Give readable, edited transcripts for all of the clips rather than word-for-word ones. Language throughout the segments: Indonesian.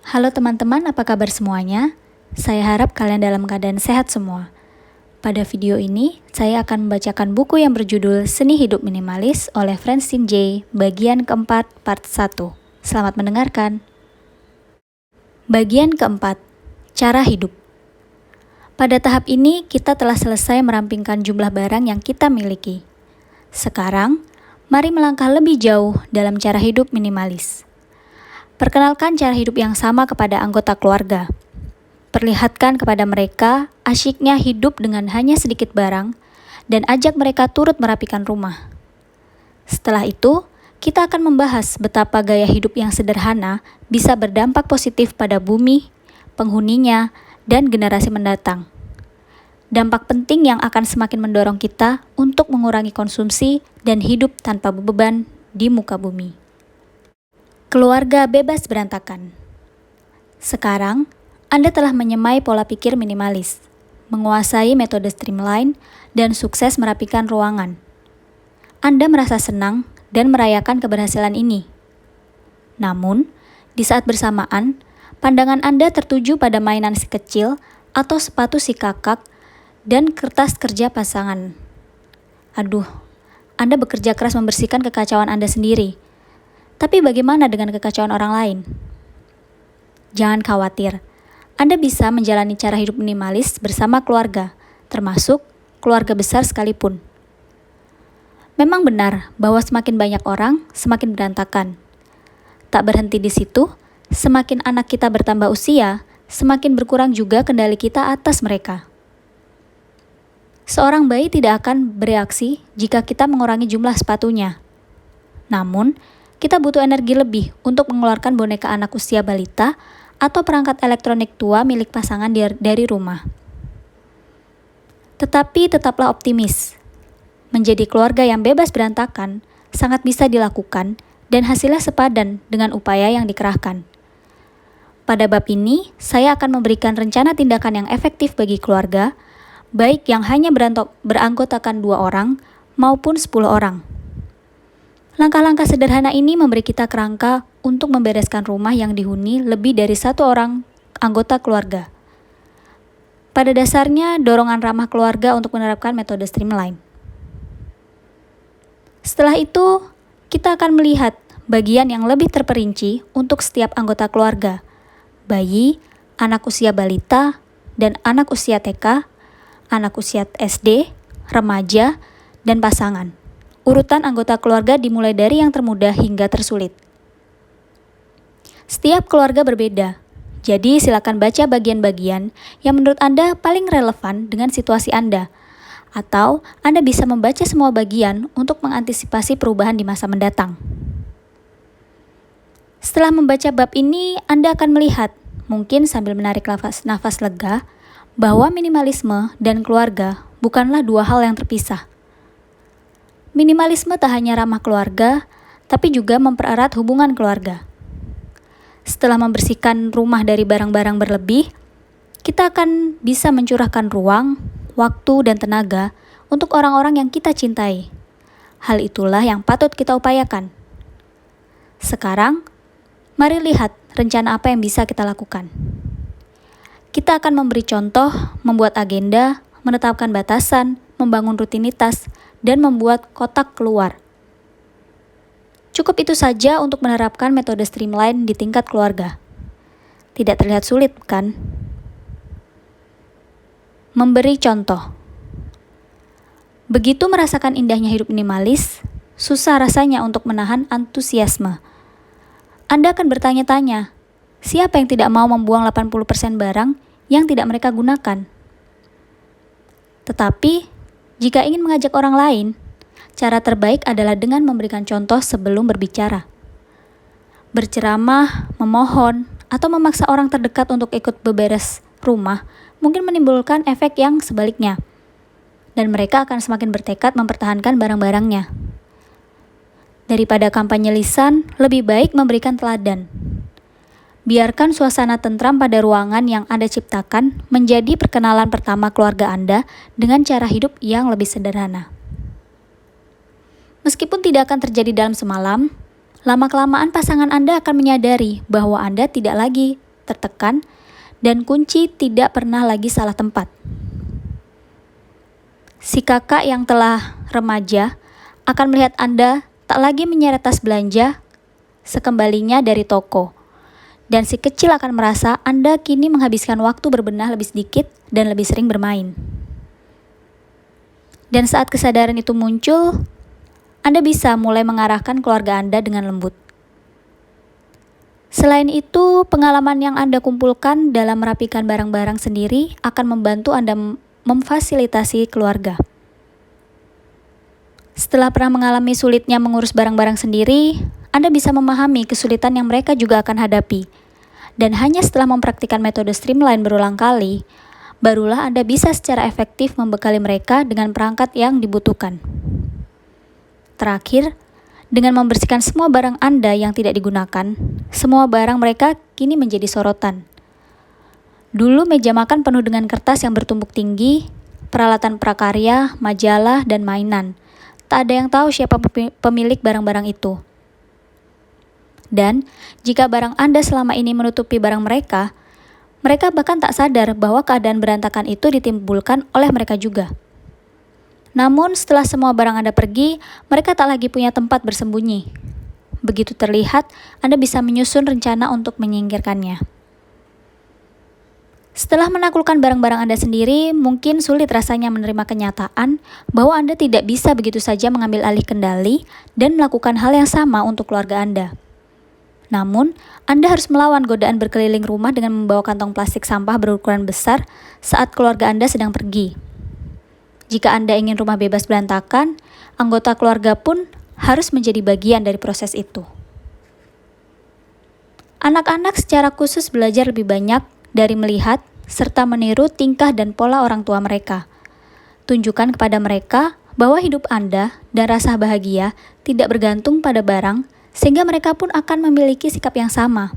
Halo teman-teman, apa kabar semuanya? Saya harap kalian dalam keadaan sehat semua. Pada video ini, saya akan membacakan buku yang berjudul Seni Hidup Minimalis oleh Francine J. bagian keempat, part 1. Selamat mendengarkan. Bagian keempat, cara hidup. Pada tahap ini, kita telah selesai merampingkan jumlah barang yang kita miliki. Sekarang, mari melangkah lebih jauh dalam cara hidup minimalis. Perkenalkan cara hidup yang sama kepada anggota keluarga. Perlihatkan kepada mereka asyiknya hidup dengan hanya sedikit barang dan ajak mereka turut merapikan rumah. Setelah itu, kita akan membahas betapa gaya hidup yang sederhana bisa berdampak positif pada bumi, penghuninya, dan generasi mendatang. Dampak penting yang akan semakin mendorong kita untuk mengurangi konsumsi dan hidup tanpa beban di muka bumi. Keluarga bebas berantakan. Sekarang, Anda telah menyemai pola pikir minimalis, menguasai metode streamline, dan sukses merapikan ruangan. Anda merasa senang dan merayakan keberhasilan ini. Namun, di saat bersamaan, pandangan Anda tertuju pada mainan si kecil atau sepatu si kakak dan kertas kerja pasangan. Aduh, Anda bekerja keras membersihkan kekacauan Anda sendiri. Tapi bagaimana dengan kekacauan orang lain? Jangan khawatir, Anda bisa menjalani cara hidup minimalis bersama keluarga, termasuk keluarga besar sekalipun. Memang benar bahwa semakin banyak orang, semakin berantakan. Tak berhenti di situ, semakin anak kita bertambah usia, semakin berkurang juga kendali kita atas mereka. Seorang bayi tidak akan bereaksi jika kita mengurangi jumlah sepatunya. Namun, kita butuh energi lebih untuk mengeluarkan boneka anak usia balita atau perangkat elektronik tua milik pasangan dari rumah. Tetapi tetaplah optimis. Menjadi keluarga yang bebas berantakan sangat bisa dilakukan dan hasilnya sepadan dengan upaya yang dikerahkan. Pada bab ini, saya akan memberikan rencana tindakan yang efektif bagi keluarga, baik yang hanya beranggotakan 2 orang maupun 10 orang. Langkah-langkah sederhana ini memberi kita kerangka untuk membereskan rumah yang dihuni lebih dari 1 orang anggota keluarga. Pada dasarnya, dorongan ramah keluarga untuk menerapkan metode streamline. Setelah itu, kita akan melihat bagian yang lebih terperinci untuk setiap anggota keluarga, bayi, anak usia balita, dan anak usia TK, anak usia SD, remaja, dan pasangan. Urutan anggota keluarga dimulai dari yang termudah hingga tersulit. Setiap keluarga berbeda, jadi silakan baca bagian-bagian yang menurut Anda paling relevan dengan situasi Anda, atau Anda bisa membaca semua bagian untuk mengantisipasi perubahan di masa mendatang. Setelah membaca bab ini, Anda akan melihat, mungkin sambil menarik nafas lega, bahwa minimalisme dan keluarga bukanlah 2 hal yang terpisah. Minimalisme tak hanya ramah keluarga, tapi juga mempererat hubungan keluarga. Setelah membersihkan rumah dari barang-barang berlebih, kita akan bisa mencurahkan ruang, waktu, dan tenaga untuk orang-orang yang kita cintai. Hal itulah yang patut kita upayakan. Sekarang, mari lihat rencana apa yang bisa kita lakukan. Kita akan memberi contoh, membuat agenda, menetapkan batasan, membangun rutinitas, dan membuat kotak keluar. Cukup itu saja untuk menerapkan metode streamline di tingkat keluarga. Tidak terlihat sulit, bukan? Memberi contoh. Begitu merasakan indahnya hidup minimalis, susah rasanya untuk menahan antusiasme. Anda akan bertanya-tanya, siapa yang tidak mau membuang 80% barang yang tidak mereka gunakan? Tetapi, jika ingin mengajak orang lain, cara terbaik adalah dengan memberikan contoh sebelum berbicara. Berceramah, memohon, atau memaksa orang terdekat untuk ikut beberes rumah mungkin menimbulkan efek yang sebaliknya, dan mereka akan semakin bertekad mempertahankan barang-barangnya. Daripada kampanye lisan, lebih baik memberikan teladan. Biarkan suasana tentram pada ruangan yang Anda ciptakan menjadi perkenalan pertama keluarga Anda dengan cara hidup yang lebih sederhana. Meskipun tidak akan terjadi dalam semalam, lama-kelamaan pasangan Anda akan menyadari bahwa Anda tidak lagi tertekan, dan kunci tidak pernah lagi salah tempat. Si kakak yang telah remaja akan melihat Anda tak lagi menyeret tas belanja sekembalinya dari toko. Dan si kecil akan merasa Anda kini menghabiskan waktu berbenah lebih sedikit dan lebih sering bermain. Dan saat kesadaran itu muncul, Anda bisa mulai mengarahkan keluarga Anda dengan lembut. Selain itu, pengalaman yang Anda kumpulkan dalam merapikan barang-barang sendiri akan membantu Anda memfasilitasi keluarga. Setelah pernah mengalami sulitnya mengurus barang-barang sendiri, Anda bisa memahami kesulitan yang mereka juga akan hadapi. Dan hanya setelah mempraktikkan metode streamline berulang kali, barulah Anda bisa secara efektif membekali mereka dengan perangkat yang dibutuhkan. Terakhir, dengan membersihkan semua barang Anda yang tidak digunakan, semua barang mereka kini menjadi sorotan. Dulu meja makan penuh dengan kertas yang bertumpuk tinggi, peralatan prakarya, majalah, dan mainan. Tak ada yang tahu siapa pemilik barang-barang itu. Dan jika barang Anda selama ini menutupi barang mereka bahkan tak sadar bahwa keadaan berantakan itu ditimbulkan oleh mereka juga. Namun setelah semua barang Anda pergi, mereka tak lagi punya tempat bersembunyi. Begitu terlihat, Anda bisa menyusun rencana untuk menyingkirkannya. Setelah menaklukkan barang-barang Anda sendiri, mungkin sulit rasanya menerima kenyataan bahwa Anda tidak bisa begitu saja mengambil alih kendali dan melakukan hal yang sama untuk keluarga Anda. Namun, Anda harus melawan godaan berkeliling rumah dengan membawa kantong plastik sampah berukuran besar saat keluarga Anda sedang pergi. Jika Anda ingin rumah bebas berantakan, anggota keluarga pun harus menjadi bagian dari proses itu. Anak-anak secara khusus belajar lebih banyak dari melihat serta meniru tingkah dan pola orang tua mereka. Tunjukkan kepada mereka bahwa hidup Anda dan rasa bahagia tidak bergantung pada barang, sehingga mereka pun akan memiliki sikap yang sama.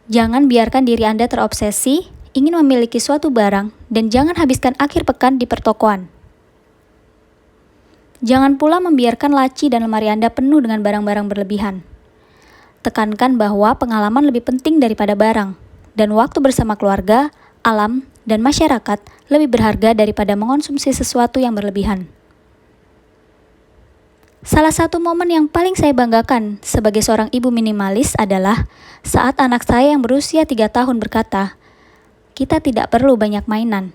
Jangan biarkan diri Anda terobsesi ingin memiliki suatu barang dan jangan habiskan akhir pekan di pertokoan. Jangan pula membiarkan laci dan lemari Anda penuh dengan barang-barang berlebihan. Tekankan bahwa pengalaman lebih penting daripada barang, dan waktu bersama keluarga, alam, dan masyarakat lebih berharga daripada mengonsumsi sesuatu yang berlebihan. Salah satu momen yang paling saya banggakan sebagai seorang ibu minimalis adalah saat anak saya yang berusia 3 tahun berkata, "Kita tidak perlu banyak mainan,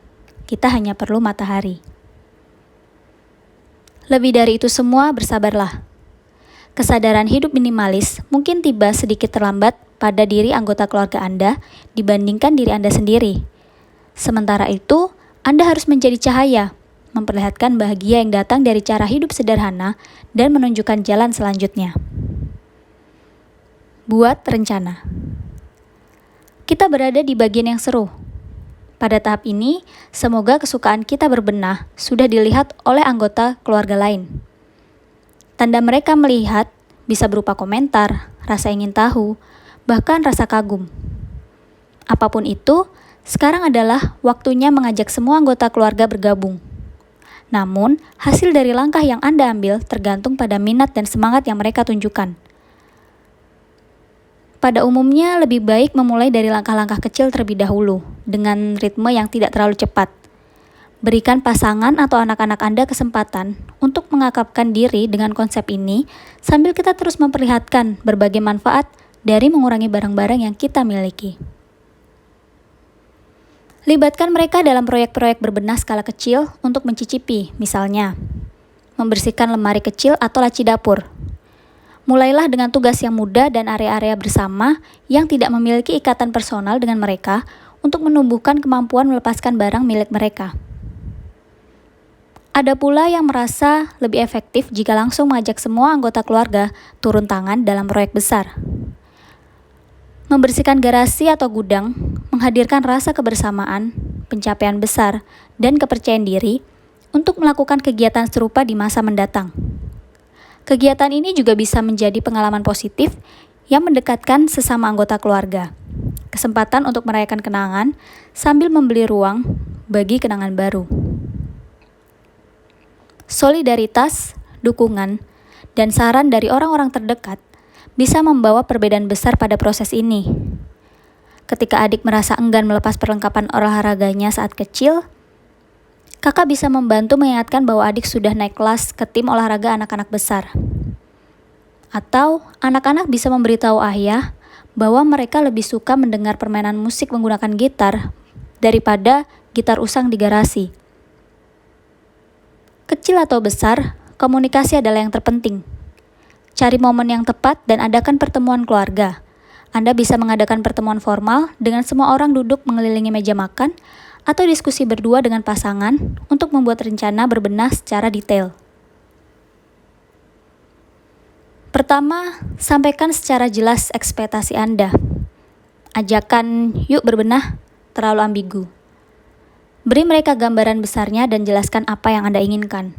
kita hanya perlu matahari." Lebih dari itu semua, bersabarlah. Kesadaran hidup minimalis mungkin tiba sedikit terlambat pada diri anggota keluarga Anda dibandingkan diri Anda sendiri. Sementara itu, Anda harus menjadi cahaya, memperlihatkan bahagia yang datang dari cara hidup sederhana dan menunjukkan jalan selanjutnya. Buat rencana. Kita berada di bagian yang seru. Pada tahap ini, semoga kesukaan kita berbenah sudah dilihat oleh anggota keluarga lain. Tanda mereka melihat bisa berupa komentar, rasa ingin tahu, bahkan rasa kagum. Apapun itu, sekarang adalah waktunya mengajak semua anggota keluarga bergabung. Namun, hasil dari langkah yang Anda ambil tergantung pada minat dan semangat yang mereka tunjukkan. Pada umumnya, lebih baik memulai dari langkah-langkah kecil terlebih dahulu, dengan ritme yang tidak terlalu cepat. Berikan pasangan atau anak-anak Anda kesempatan untuk mengakrabkan diri dengan konsep ini, sambil kita terus memperlihatkan berbagai manfaat dari mengurangi barang-barang yang kita miliki. Libatkan mereka dalam proyek-proyek berbenah skala kecil untuk mencicipi, misalnya, membersihkan lemari kecil atau laci dapur. Mulailah dengan tugas yang mudah dan area-area bersama yang tidak memiliki ikatan personal dengan mereka untuk menumbuhkan kemampuan melepaskan barang milik mereka. Ada pula yang merasa lebih efektif jika langsung mengajak semua anggota keluarga turun tangan dalam proyek besar. Membersihkan garasi atau gudang menghadirkan rasa kebersamaan, pencapaian besar, dan kepercayaan diri untuk melakukan kegiatan serupa di masa mendatang. Kegiatan ini juga bisa menjadi pengalaman positif yang mendekatkan sesama anggota keluarga, kesempatan untuk merayakan kenangan sambil membeli ruang bagi kenangan baru. Solidaritas, dukungan, dan saran dari orang-orang terdekat bisa membawa perbedaan besar pada proses ini. Ketika adik merasa enggan melepas perlengkapan olahraganya saat kecil, kakak bisa membantu mengingatkan bahwa adik sudah naik kelas ke tim olahraga anak-anak besar. Atau anak-anak bisa memberitahu ayah bahwa mereka lebih suka mendengar permainan musik menggunakan gitar daripada gitar usang di garasi. Kecil atau besar, komunikasi adalah yang terpenting. Cari momen yang tepat dan adakan pertemuan keluarga. Anda bisa mengadakan pertemuan formal dengan semua orang duduk mengelilingi meja makan atau diskusi berdua dengan pasangan untuk membuat rencana berbenah secara detail. Pertama, sampaikan secara jelas ekspektasi Anda. Ajakan yuk berbenah terlalu ambigu. Beri mereka gambaran besarnya dan jelaskan apa yang Anda inginkan.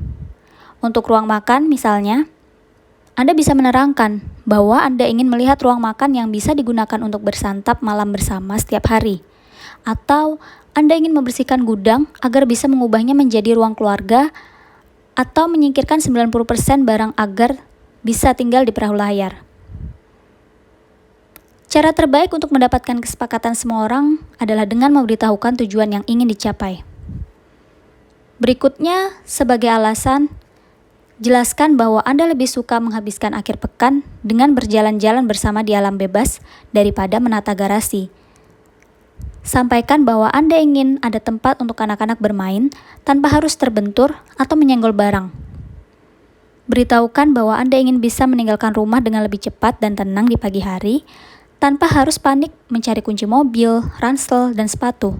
Untuk ruang makan misalnya, Anda bisa menerangkan bahwa Anda ingin melihat ruang makan yang bisa digunakan untuk bersantap malam bersama setiap hari. Atau Anda ingin membersihkan gudang agar bisa mengubahnya menjadi ruang keluarga atau menyingkirkan 90% barang agar bisa tinggal di perahu layar. Cara terbaik untuk mendapatkan kesepakatan semua orang adalah dengan memberitahukan tujuan yang ingin dicapai. Berikutnya, sebagai alasan, jelaskan bahwa Anda lebih suka menghabiskan akhir pekan dengan berjalan-jalan bersama di alam bebas daripada menata garasi. Sampaikan bahwa Anda ingin ada tempat untuk anak-anak bermain tanpa harus terbentur atau menyenggol barang. Beritahukan bahwa Anda ingin bisa meninggalkan rumah dengan lebih cepat dan tenang di pagi hari tanpa harus panik mencari kunci mobil, ransel, dan sepatu.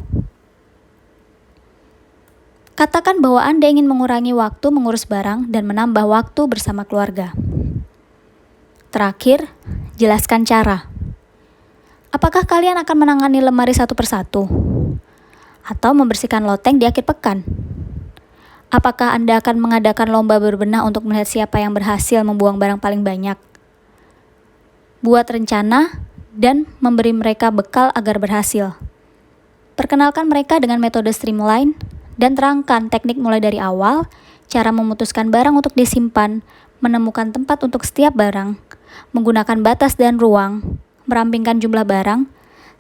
Katakan bahwa Anda ingin mengurangi waktu mengurus barang dan menambah waktu bersama keluarga. Terakhir, jelaskan cara. Apakah kalian akan menangani lemari satu persatu? Atau membersihkan loteng di akhir pekan? Apakah Anda akan mengadakan lomba berbenah untuk melihat siapa yang berhasil membuang barang paling banyak? Buat rencana dan memberi mereka bekal agar berhasil. Perkenalkan mereka dengan metode streamline dan terangkan teknik mulai dari awal, cara memutuskan barang untuk disimpan, menemukan tempat untuk setiap barang, menggunakan batas dan ruang, merampingkan jumlah barang,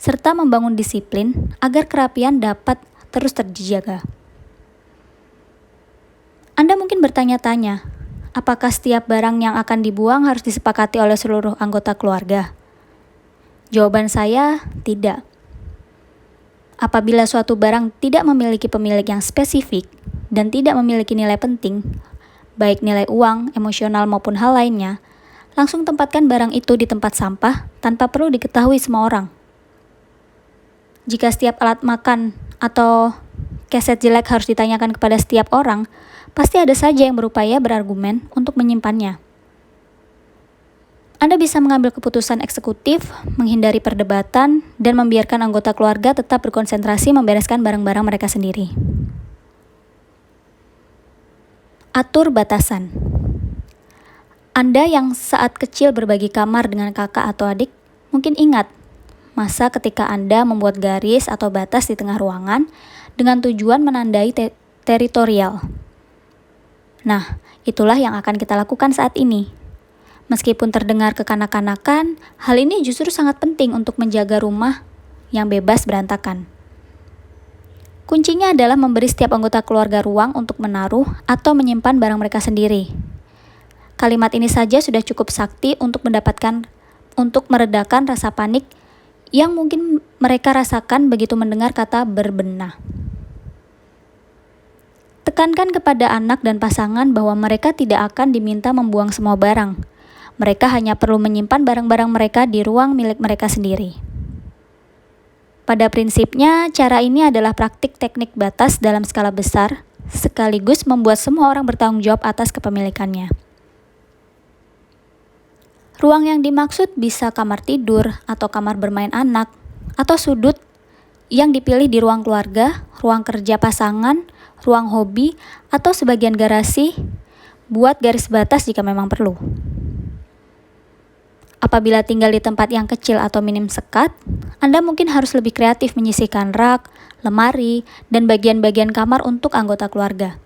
serta membangun disiplin agar kerapian dapat terus terjaga. Anda mungkin bertanya-tanya, apakah setiap barang yang akan dibuang harus disepakati oleh seluruh anggota keluarga? Jawaban saya, tidak. Apabila suatu barang tidak memiliki pemilik yang spesifik dan tidak memiliki nilai penting, baik nilai uang, emosional maupun hal lainnya, langsung tempatkan barang itu di tempat sampah tanpa perlu diketahui semua orang. Jika setiap alat makan atau keset jelek harus ditanyakan kepada setiap orang, pasti ada saja yang berupaya berargumen untuk menyimpannya. Anda bisa mengambil keputusan eksekutif, menghindari perdebatan, dan membiarkan anggota keluarga tetap berkonsentrasi membereskan barang-barang mereka sendiri. Atur batasan. Anda yang saat kecil berbagi kamar dengan kakak atau adik, mungkin ingat masa ketika Anda membuat garis atau batas di tengah ruangan dengan tujuan menandai teritorial. Nah, itulah yang akan kita lakukan saat ini. Meskipun terdengar kekanak-kanakan, hal ini justru sangat penting untuk menjaga rumah yang bebas berantakan. Kuncinya adalah memberi setiap anggota keluarga ruang untuk menaruh atau menyimpan barang mereka sendiri. Kalimat ini saja sudah cukup sakti untuk meredakan rasa panik yang mungkin mereka rasakan begitu mendengar kata berbenah. Tekankan kepada anak dan pasangan bahwa mereka tidak akan diminta membuang semua barang. Mereka hanya perlu menyimpan barang-barang mereka di ruang milik mereka sendiri. Pada prinsipnya, cara ini adalah praktik teknik batas dalam skala besar, sekaligus membuat semua orang bertanggung jawab atas kepemilikannya. Ruang yang dimaksud bisa kamar tidur atau kamar bermain anak, atau sudut yang dipilih di ruang keluarga, ruang kerja pasangan, ruang hobi, atau sebagian garasi. Buat garis batas jika memang perlu. Apabila tinggal di tempat yang kecil atau minim sekat, Anda mungkin harus lebih kreatif menyisihkan rak, lemari, dan bagian-bagian kamar untuk anggota keluarga.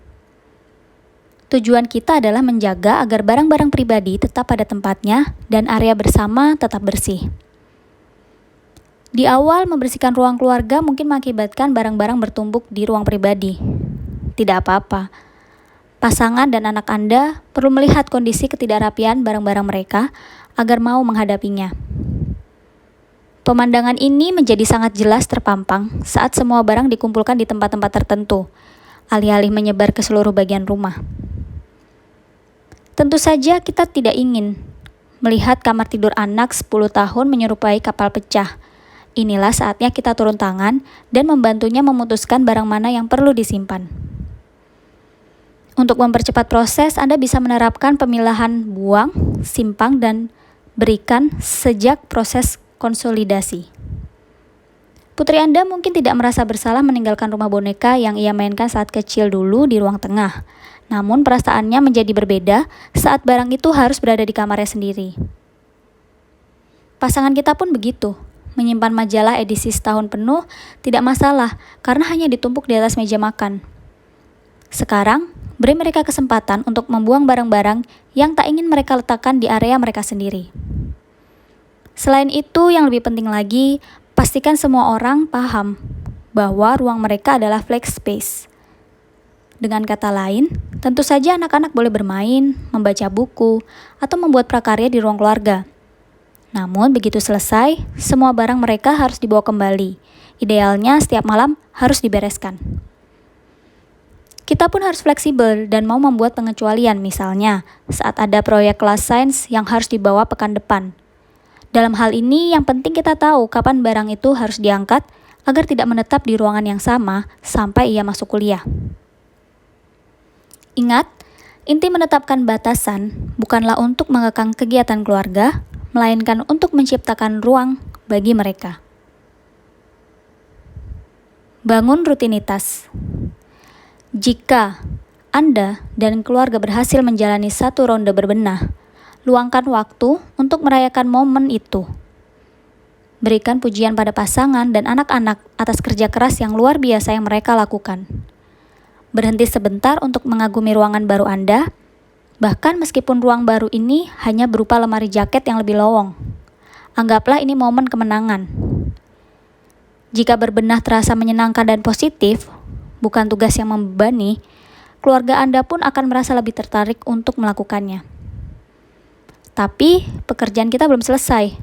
Tujuan kita adalah menjaga agar barang-barang pribadi tetap pada tempatnya dan area bersama tetap bersih. Di awal, membersihkan ruang keluarga mungkin mengakibatkan barang-barang bertumpuk di ruang pribadi. Tidak apa-apa. Pasangan dan anak Anda perlu melihat kondisi ketidakrapian barang-barang mereka agar mau menghadapinya. Pemandangan ini menjadi sangat jelas terpampang saat semua barang dikumpulkan di tempat-tempat tertentu, alih-alih menyebar ke seluruh bagian rumah. Tentu saja kita tidak ingin melihat kamar tidur anak 10 tahun menyerupai kapal pecah. Inilah saatnya kita turun tangan dan membantunya memutuskan barang mana yang perlu disimpan. Untuk mempercepat proses, Anda bisa menerapkan pemilahan buang, simpan, dan berikan sejak proses konsolidasi. Putri Anda mungkin tidak merasa bersalah meninggalkan rumah boneka yang ia mainkan saat kecil dulu di ruang tengah. Namun perasaannya menjadi berbeda saat barang itu harus berada di kamarnya sendiri. Pasangan kita pun begitu. Menyimpan majalah edisi setahun penuh tidak masalah karena hanya ditumpuk di atas meja makan. Sekarang, beri mereka kesempatan untuk membuang barang-barang yang tak ingin mereka letakkan di area mereka sendiri. Selain itu, yang lebih penting lagi, pastikan semua orang paham bahwa ruang mereka adalah flex space. Dengan kata lain, tentu saja anak-anak boleh bermain, membaca buku, atau membuat prakarya di ruang keluarga. Namun begitu selesai, semua barang mereka harus dibawa kembali. Idealnya setiap malam harus dibereskan. Kita pun harus fleksibel dan mau membuat pengecualian, misalnya saat ada proyek kelas sains yang harus dibawa pekan depan. Dalam hal ini, yang penting kita tahu kapan barang itu harus diangkat agar tidak menetap di ruangan yang sama sampai ia masuk kuliah. Ingat, inti menetapkan batasan bukanlah untuk mengekang kegiatan keluarga, melainkan untuk menciptakan ruang bagi mereka. Bangun rutinitas. Jika Anda dan keluarga berhasil menjalani satu ronde berbenah, luangkan waktu untuk merayakan momen itu. Berikan pujian pada pasangan dan anak-anak atas kerja keras yang luar biasa yang mereka lakukan. Berhenti sebentar untuk mengagumi ruangan baru Anda, bahkan meskipun ruang baru ini hanya berupa lemari jaket yang lebih lowong. Anggaplah ini momen kemenangan. Jika berbenah terasa menyenangkan dan positif, bukan tugas yang membebani, keluarga Anda pun akan merasa lebih tertarik untuk melakukannya. Tapi, pekerjaan kita belum selesai.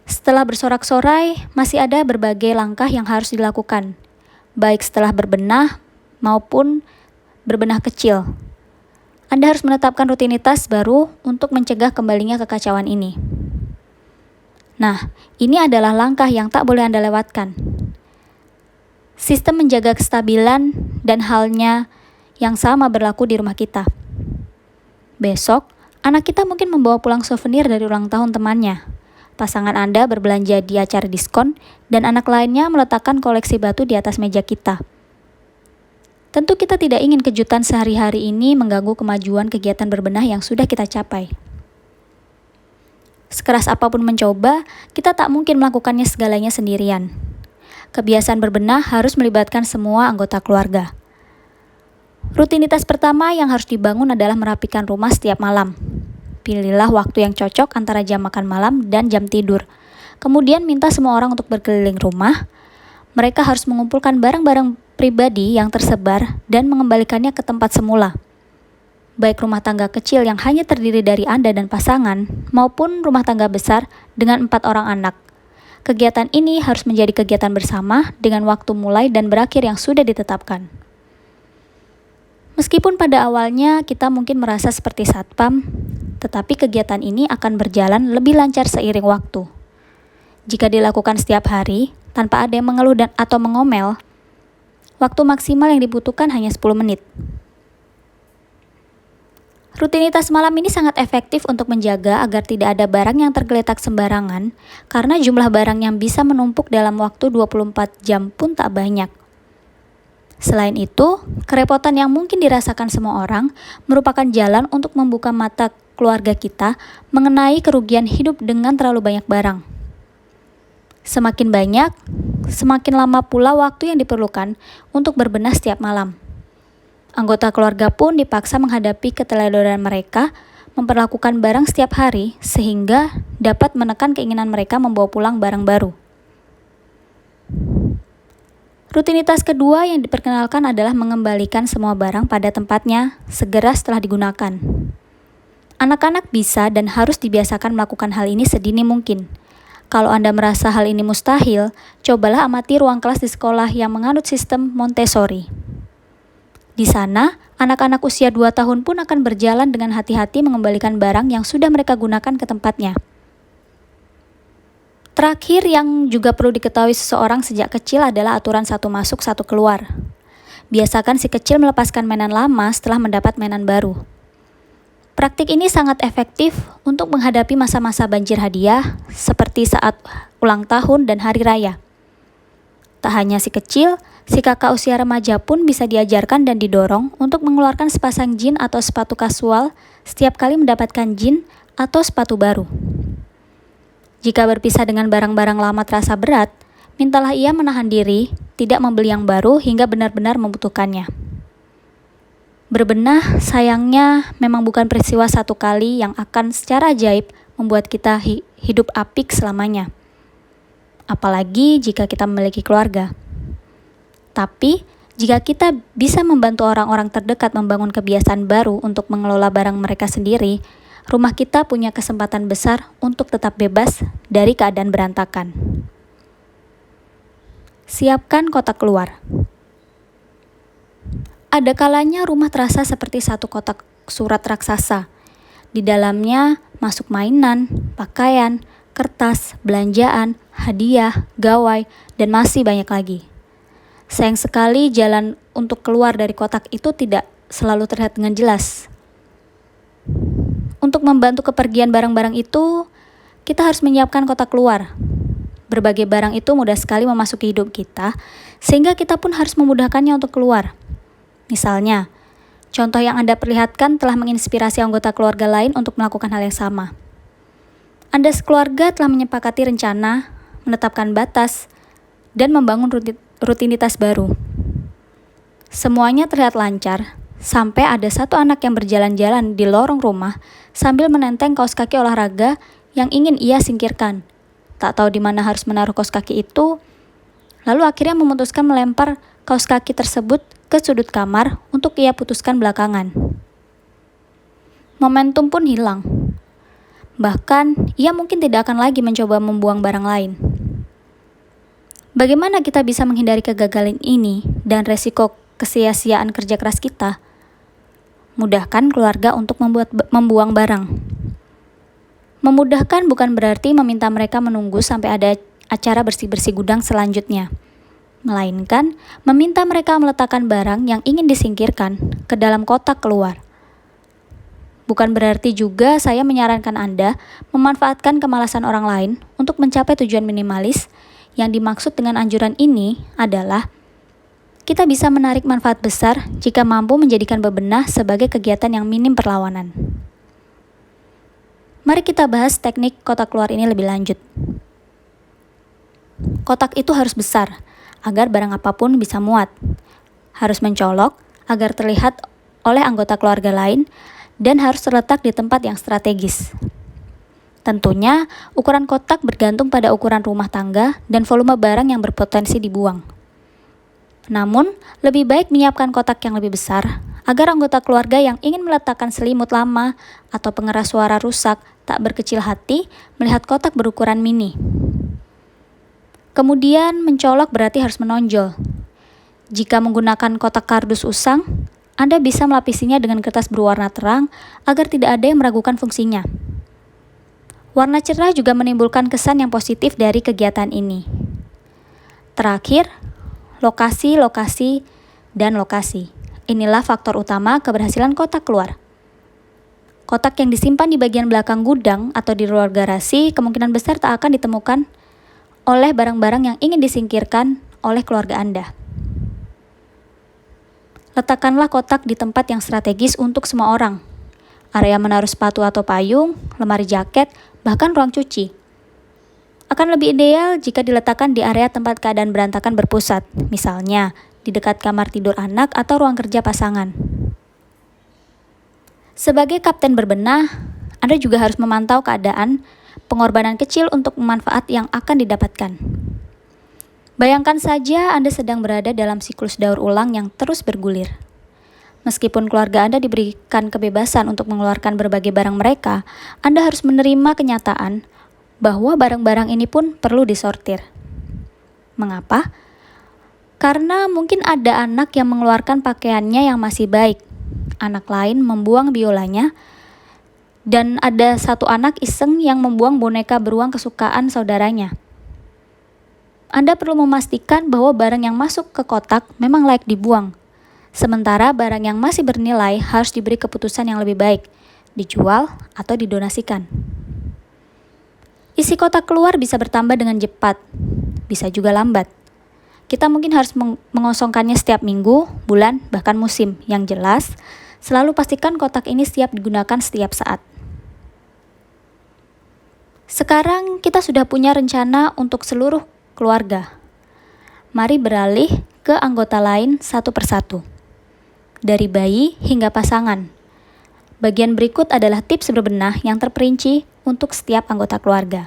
Setelah bersorak-sorai, masih ada berbagai langkah yang harus dilakukan, baik setelah berbenah maupun berbenah kecil. Anda harus menetapkan rutinitas baru untuk mencegah kembalinya kekacauan ini. Nah, ini adalah langkah yang tak boleh Anda lewatkan. Sistem menjaga kestabilan dan halnya yang sama berlaku di rumah kita. Besok, anak kita mungkin membawa pulang souvenir dari ulang tahun temannya. Pasangan Anda berbelanja di acara diskon, dan anak lainnya meletakkan koleksi batu di atas meja kita. Tentu kita tidak ingin kejutan sehari-hari ini mengganggu kemajuan kegiatan berbenah yang sudah kita capai. Sekeras apapun mencoba, kita tak mungkin melakukannya segalanya sendirian. Kebiasaan berbenah harus melibatkan semua anggota keluarga. Rutinitas pertama yang harus dibangun adalah merapikan rumah setiap malam. Pilihlah waktu yang cocok antara jam makan malam dan jam tidur. Kemudian minta semua orang untuk berkeliling rumah. Mereka harus mengumpulkan barang-barang pribadi yang tersebar dan mengembalikannya ke tempat semula. Baik rumah tangga kecil yang hanya terdiri dari Anda dan pasangan, maupun rumah tangga besar dengan 4 orang anak. Kegiatan ini harus menjadi kegiatan bersama dengan waktu mulai dan berakhir yang sudah ditetapkan. Meskipun pada awalnya kita mungkin merasa seperti satpam, tetapi kegiatan ini akan berjalan lebih lancar seiring waktu. Jika dilakukan setiap hari, tanpa ada yang mengeluh atau mengomel, waktu maksimal yang dibutuhkan hanya 10 menit. Rutinitas malam ini sangat efektif untuk menjaga agar tidak ada barang yang tergeletak sembarangan, karena jumlah barang yang bisa menumpuk dalam waktu 24 jam pun tak banyak. Selain itu, kerepotan yang mungkin dirasakan semua orang merupakan jalan untuk membuka mata keluarga kita mengenai kerugian hidup dengan terlalu banyak barang. Semakin banyak, semakin lama pula waktu yang diperlukan untuk berbenah setiap malam. Anggota keluarga pun dipaksa menghadapi keteledoran mereka memperlakukan barang setiap hari sehingga dapat menekan keinginan mereka membawa pulang barang baru. Rutinitas kedua yang diperkenalkan adalah mengembalikan semua barang pada tempatnya segera setelah digunakan. Anak-anak bisa dan harus dibiasakan melakukan hal ini sedini mungkin. Kalau Anda merasa hal ini mustahil, cobalah amati ruang kelas di sekolah yang menganut sistem Montessori. Di sana, anak-anak usia 2 tahun pun akan berjalan dengan hati-hati mengembalikan barang yang sudah mereka gunakan ke tempatnya. Terakhir yang juga perlu diketahui seseorang sejak kecil adalah aturan satu masuk satu keluar. Biasakan si kecil melepaskan mainan lama setelah mendapat mainan baru. Praktik ini sangat efektif untuk menghadapi masa-masa banjir hadiah seperti saat ulang tahun dan hari raya. Tak hanya si kecil, si kakak usia remaja pun bisa diajarkan dan didorong untuk mengeluarkan sepasang jin atau sepatu kasual setiap kali mendapatkan jin atau sepatu baru. Jika berpisah dengan barang-barang lama terasa berat, mintalah ia menahan diri, tidak membeli yang baru hingga benar-benar membutuhkannya. Berbenah, sayangnya, memang bukan peristiwa satu kali yang akan secara ajaib membuat kita hidup apik selamanya. Apalagi jika kita memiliki keluarga. Tapi, jika kita bisa membantu orang-orang terdekat membangun kebiasaan baru untuk mengelola barang mereka sendiri, rumah kita punya kesempatan besar untuk tetap bebas dari keadaan berantakan. Siapkan kotak keluar. Ada kalanya rumah terasa seperti satu kotak surat raksasa. Di dalamnya masuk mainan, pakaian, kertas, belanjaan, hadiah, gawai, dan masih banyak lagi. Sayang sekali jalan untuk keluar dari kotak itu tidak selalu terlihat dengan jelas. Untuk membantu kepergian barang-barang itu, kita harus menyiapkan kotak keluar. Berbagai barang itu mudah sekali memasuki hidup kita, sehingga kita pun harus memudahkannya untuk keluar. Misalnya, contoh yang Anda perlihatkan telah menginspirasi anggota keluarga lain untuk melakukan hal yang sama. Anda sekeluarga telah menyepakati rencana, menetapkan batas, dan membangun rutinitas baru. Semuanya terlihat lancar, sampai ada satu anak yang berjalan-jalan di lorong rumah sambil menenteng kaos kaki olahraga yang ingin ia singkirkan. Tak tahu di mana harus menaruh kaos kaki itu, lalu akhirnya memutuskan melempar kaos kaki tersebut ke sudut kamar untuk ia putuskan belakangan. Momentum pun hilang. Bahkan, ia mungkin tidak akan lagi mencoba membuang barang lain. Bagaimana kita bisa menghindari kegagalan ini dan resiko kesia-siaan kerja keras kita? Mudahkan keluarga untuk membuang barang. Memudahkan bukan berarti meminta mereka menunggu sampai ada acara bersih-bersih gudang selanjutnya, melainkan meminta mereka meletakkan barang yang ingin disingkirkan ke dalam kotak keluar. Bukan berarti juga saya menyarankan Anda memanfaatkan kemalasan orang lain untuk mencapai tujuan minimalis. Yang dimaksud dengan anjuran ini adalah kita bisa menarik manfaat besar jika mampu menjadikan bebenah sebagai kegiatan yang minim perlawanan. Mari kita bahas teknik kotak keluar ini lebih lanjut. Kotak itu harus besar, agar barang apapun bisa muat. Harus mencolok, agar terlihat oleh anggota keluarga lain, dan harus terletak di tempat yang strategis. Tentunya, ukuran kotak bergantung pada ukuran rumah tangga dan volume barang yang berpotensi dibuang. Namun, lebih baik menyiapkan kotak yang lebih besar, agar anggota keluarga yang ingin meletakkan selimut lama atau pengeras suara rusak tak berkecil hati melihat kotak berukuran mini. Kemudian, mencolok berarti harus menonjol. Jika menggunakan kotak kardus usang, Anda bisa melapisinya dengan kertas berwarna terang agar tidak ada yang meragukan fungsinya. Warna cerah juga menimbulkan kesan yang positif dari kegiatan ini. Terakhir, lokasi, dan lokasi. Inilah faktor utama keberhasilan kotak keluar. Kotak yang disimpan di bagian belakang gudang atau di luar garasi kemungkinan besar tak akan ditemukan oleh barang-barang yang ingin disingkirkan oleh keluarga Anda. Letakkanlah kotak di tempat yang strategis untuk semua orang. Area menaruh sepatu atau payung, lemari jaket, bahkan ruang cuci. Akan lebih ideal jika diletakkan di area tempat keadaan berantakan berpusat, misalnya di dekat kamar tidur anak atau ruang kerja pasangan. Sebagai kapten berbenah, Anda juga harus memantau keadaan pengorbanan kecil untuk manfaat yang akan didapatkan. Bayangkan saja Anda sedang berada dalam siklus daur ulang yang terus bergulir. Meskipun keluarga Anda diberikan kebebasan untuk mengeluarkan berbagai barang mereka, Anda harus menerima kenyataan bahwa barang-barang ini pun perlu disortir. Mengapa? Karena mungkin ada anak yang mengeluarkan pakaiannya yang masih baik, anak lain membuang biolanya, dan ada satu anak iseng yang membuang boneka beruang kesukaan saudaranya. Anda perlu memastikan bahwa barang yang masuk ke kotak memang layak dibuang, sementara barang yang masih bernilai harus diberi keputusan yang lebih baik, dijual atau didonasikan. Isi kotak keluar bisa bertambah dengan cepat, bisa juga lambat. Kita mungkin harus mengosongkannya setiap minggu, bulan, bahkan musim. Yang jelas, selalu pastikan kotak ini siap digunakan setiap saat. Sekarang kita sudah punya rencana untuk seluruh keluarga. Mari beralih ke anggota lain satu persatu. Dari bayi hingga pasangan. Bagian berikut adalah tips berbenah yang terperinci untuk setiap anggota keluarga.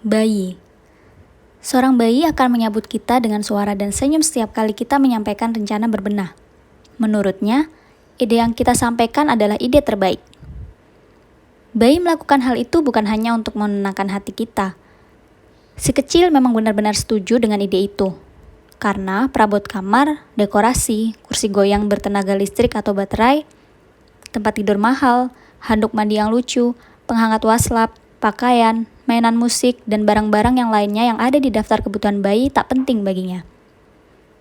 Bayi. Seorang bayi akan menyambut kita dengan suara dan senyum setiap kali kita menyampaikan rencana berbenah. Menurutnya, ide yang kita sampaikan adalah ide terbaik. Bayi melakukan hal itu bukan hanya untuk menenangkan hati kita. Si kecil memang benar-benar setuju dengan ide itu. Karena perabot kamar, dekorasi, kursi goyang bertenaga listrik atau baterai, tempat tidur mahal, handuk mandi yang lucu, penghangat waslap, pakaian, mainan musik, dan barang-barang yang lainnya yang ada di daftar kebutuhan bayi tak penting baginya.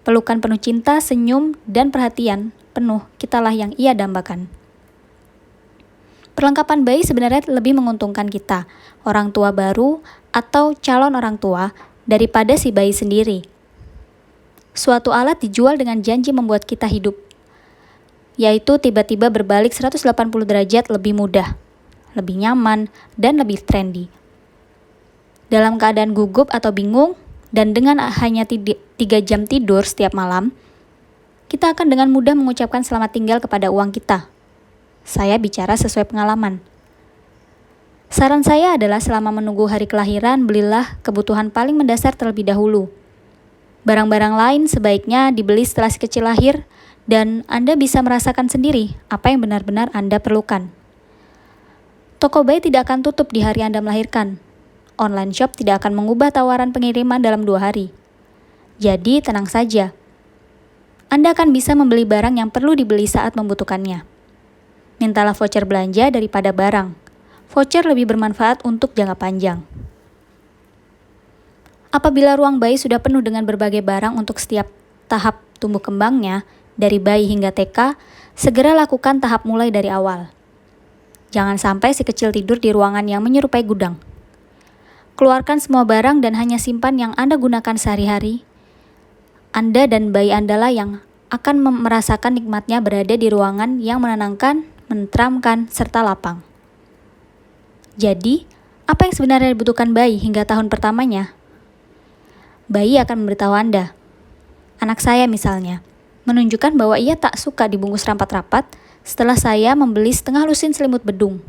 Pelukan penuh cinta, senyum, dan perhatian penuh kitalah yang ia dambakan. Perlengkapan bayi sebenarnya lebih menguntungkan kita, orang tua baru atau calon orang tua, daripada si bayi sendiri. Suatu alat dijual dengan janji membuat kita hidup, yaitu tiba-tiba berbalik 180 derajat lebih mudah, lebih nyaman, dan lebih trendy. Dalam keadaan gugup atau bingung, dan dengan hanya 3 jam tidur setiap malam, kita akan dengan mudah mengucapkan selamat tinggal kepada uang kita. Saya bicara sesuai pengalaman. Saran saya adalah selama menunggu hari kelahiran, belilah kebutuhan paling mendasar terlebih dahulu. Barang-barang lain sebaiknya dibeli setelah si kecil lahir, dan Anda bisa merasakan sendiri apa yang benar-benar Anda perlukan. Toko bayi tidak akan tutup di hari Anda melahirkan. Online shop tidak akan mengubah tawaran pengiriman dalam 2 hari. Jadi tenang saja. Anda akan bisa membeli barang yang perlu dibeli saat membutuhkannya. Mintalah voucher belanja daripada barang. Voucher lebih bermanfaat untuk jangka panjang. Apabila ruang bayi sudah penuh dengan berbagai barang untuk setiap tahap tumbuh kembangnya, dari bayi hingga TK, segera lakukan tahap mulai dari awal. Jangan sampai si kecil tidur di ruangan yang menyerupai gudang. Keluarkan semua barang dan hanya simpan yang Anda gunakan sehari-hari. Anda dan bayi Anda lah yang akan merasakan nikmatnya berada di ruangan yang menenangkan, menenteramkan, serta lapang. Jadi, apa yang sebenarnya dibutuhkan bayi hingga tahun pertamanya? Bayi akan memberitahu Anda. Anak saya misalnya, menunjukkan bahwa ia tak suka dibungkus rapat-rapat setelah saya membeli setengah lusin selimut bedung.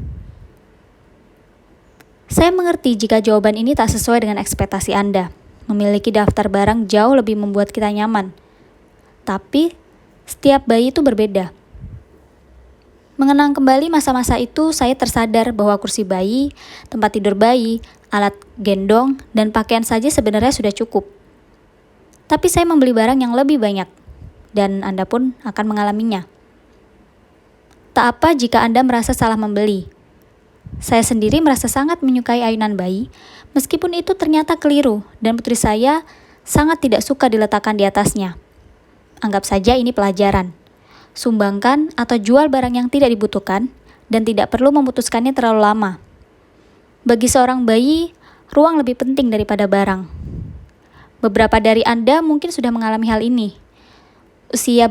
Saya mengerti jika jawaban ini tak sesuai dengan ekspektasi Anda. Memiliki daftar barang jauh lebih membuat kita nyaman. Tapi, setiap bayi itu berbeda. Mengenang kembali masa-masa itu, saya tersadar bahwa kursi bayi, tempat tidur bayi, alat gendong, dan pakaian saja sebenarnya sudah cukup. Tapi saya membeli barang yang lebih banyak, dan Anda pun akan mengalaminya. Tak apa jika Anda merasa salah membeli. Saya sendiri merasa sangat menyukai ayunan bayi, meskipun itu ternyata keliru, dan putri saya sangat tidak suka diletakkan di atasnya. Anggap saja ini pelajaran. Sumbangkan atau jual barang yang tidak dibutuhkan, dan tidak perlu memutuskannya terlalu lama. Bagi seorang bayi, ruang lebih penting daripada barang. Beberapa dari Anda mungkin sudah mengalami hal ini. Usia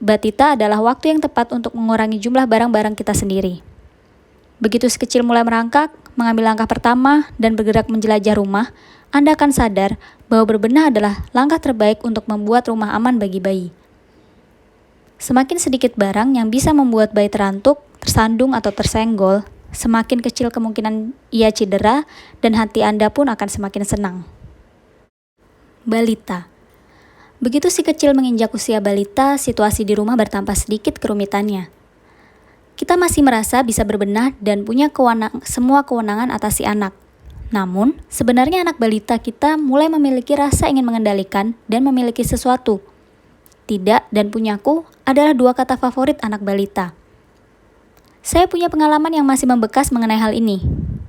batita adalah waktu yang tepat untuk mengurangi jumlah barang-barang kita sendiri. Begitu si kecil mulai merangkak, mengambil langkah pertama, dan bergerak menjelajah rumah, Anda akan sadar bahwa berbenah adalah langkah terbaik untuk membuat rumah aman bagi bayi. Semakin sedikit barang yang bisa membuat bayi terantuk, tersandung, atau tersenggol, semakin kecil kemungkinan ia cedera dan hati Anda pun akan semakin senang. Balita. Begitu si kecil menginjak usia balita, situasi di rumah bertambah sedikit kerumitannya. Kita masih merasa bisa berbenah dan punya semua kewenangan atas si anak. Namun, sebenarnya anak balita kita mulai memiliki rasa ingin mengendalikan dan memiliki sesuatu. Tidak dan punyaku adalah dua kata favorit anak balita. Saya punya pengalaman yang masih membekas mengenai hal ini.